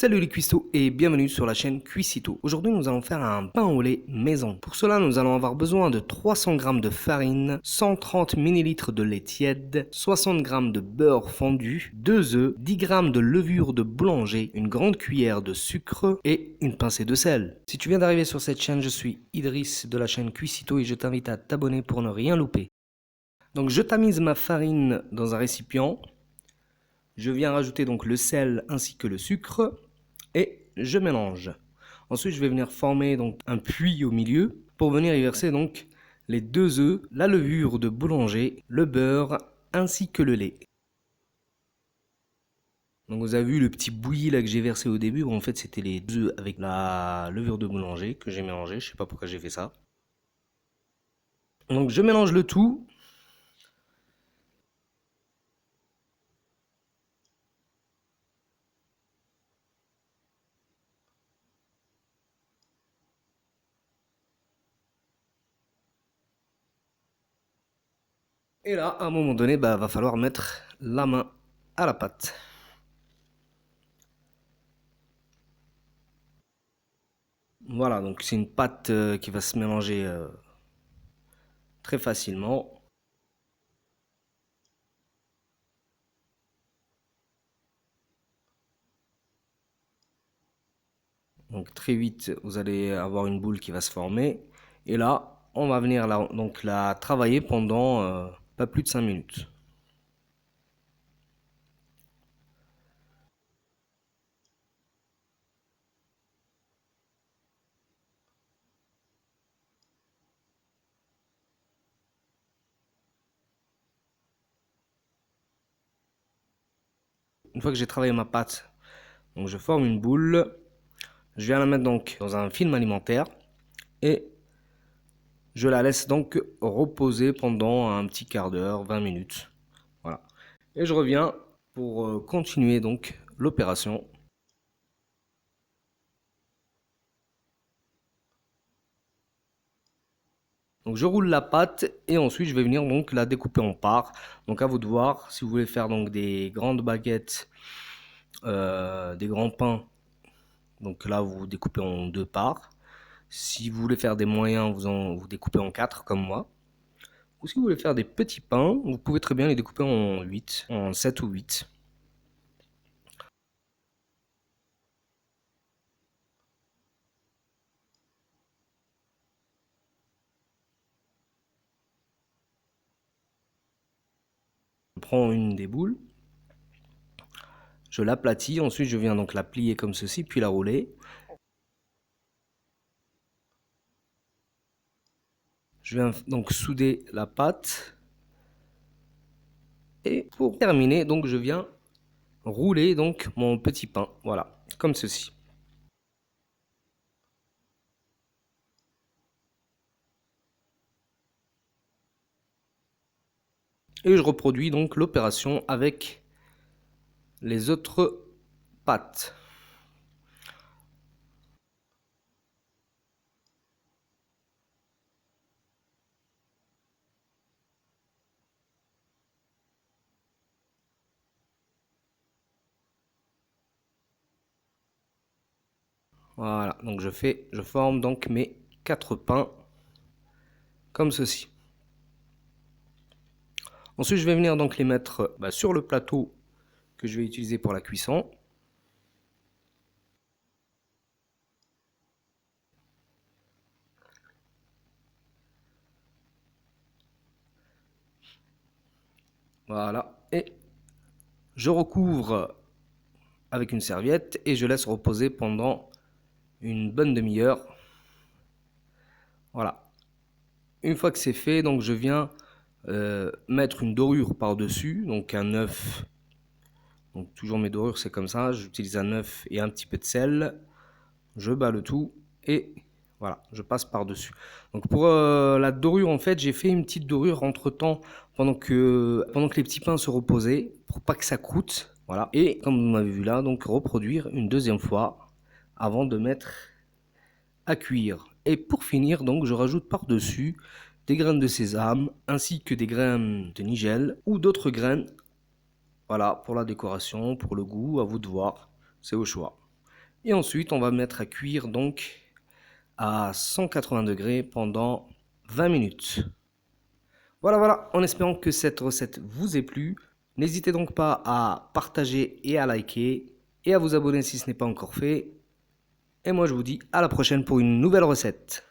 Salut les cuistots et bienvenue sur la chaîne Cuisito. Aujourd'hui nous allons faire un pain au lait maison. Pour cela nous allons avoir besoin de 300 g de farine, 130 ml de lait tiède, 60 g de beurre fondu, 2 œufs, 10 g de levure de boulanger, une grande cuillère de sucre et une pincée de sel. Si tu viens d'arriver sur cette chaîne, je suis Idriss de la chaîne Cuisito et je t'invite à t'abonner pour ne rien louper. Donc je tamise ma farine dans un récipient. Je viens rajouter donc le sel ainsi que le sucre et je mélange. Ensuite, je vais venir former donc un puits au milieu pour venir y verser donc les 2 œufs, la levure de boulanger, le beurre ainsi que le lait. Donc vous avez vu le petit bouilli là que j'ai versé au début, en fait c'était les 2 œufs avec la levure de boulanger que j'ai mélangé, je sais pas pourquoi j'ai fait ça. Donc je mélange le tout. Et là, à un moment donné, va falloir mettre la main à la pâte. Voilà, donc c'est une pâte qui va se mélanger très facilement. Donc très vite, vous allez avoir une boule qui va se former. Et là, on va venir la travailler pendant pas plus de 5 minutes. Une fois que j'ai travaillé ma pâte, donc je forme une boule. Je viens la mettre donc dans un film alimentaire et je la laisse donc reposer pendant un petit quart d'heure, 20 minutes. Voilà. Et je reviens pour continuer donc l'opération. Donc je roule la pâte et ensuite je vais venir donc la découper en parts. Donc à vous de voir si vous voulez faire donc des grandes baguettes, des grands pains. Donc là vous découpez en 2 parts. Si vous voulez faire des moyens, vous découpez en 4 comme moi. Ou si vous voulez faire des petits pains, vous pouvez très bien les découper en 8, en 7 ou 8. Je prends une des boules, je l'aplatis, ensuite je viens donc la plier comme ceci, puis la rouler. Je viens donc souder la pâte. Et pour terminer, donc je viens rouler donc mon petit pain, voilà, comme ceci. Et je reproduis donc l'opération avec les autres pâtes. Voilà, donc je forme donc mes 4 pains comme ceci. Ensuite, je vais venir donc les mettre sur le plateau que je vais utiliser pour la cuisson. Voilà, et je recouvre avec une serviette et je laisse reposer pendant une bonne demi-heure. Voilà. Une fois que c'est fait, donc je viens mettre une dorure par-dessus, donc un œuf. Donc toujours mes dorures, c'est comme ça. J'utilise un œuf et un petit peu de sel. Je bats le tout et voilà, je passe par-dessus. Donc pour la dorure, en fait, j'ai fait une petite dorure entre-temps pendant que les petits pains se reposaient pour pas que ça croûte. Voilà. Et comme vous m'avez vu là, donc reproduire une deuxième fois avant de mettre à cuire. Et pour finir, donc je rajoute par-dessus des graines de sésame ainsi que des graines de nigel ou d'autres graines. Voilà, pour la décoration, pour le goût, à vous de voir, c'est au choix. Et ensuite, on va mettre à cuire donc à 180 degrés pendant 20 minutes. Voilà, en espérant que cette recette vous ait plu. N'hésitez donc pas à partager et à liker et à vous abonner si ce n'est pas encore fait. Et moi je vous dis à la prochaine pour une nouvelle recette.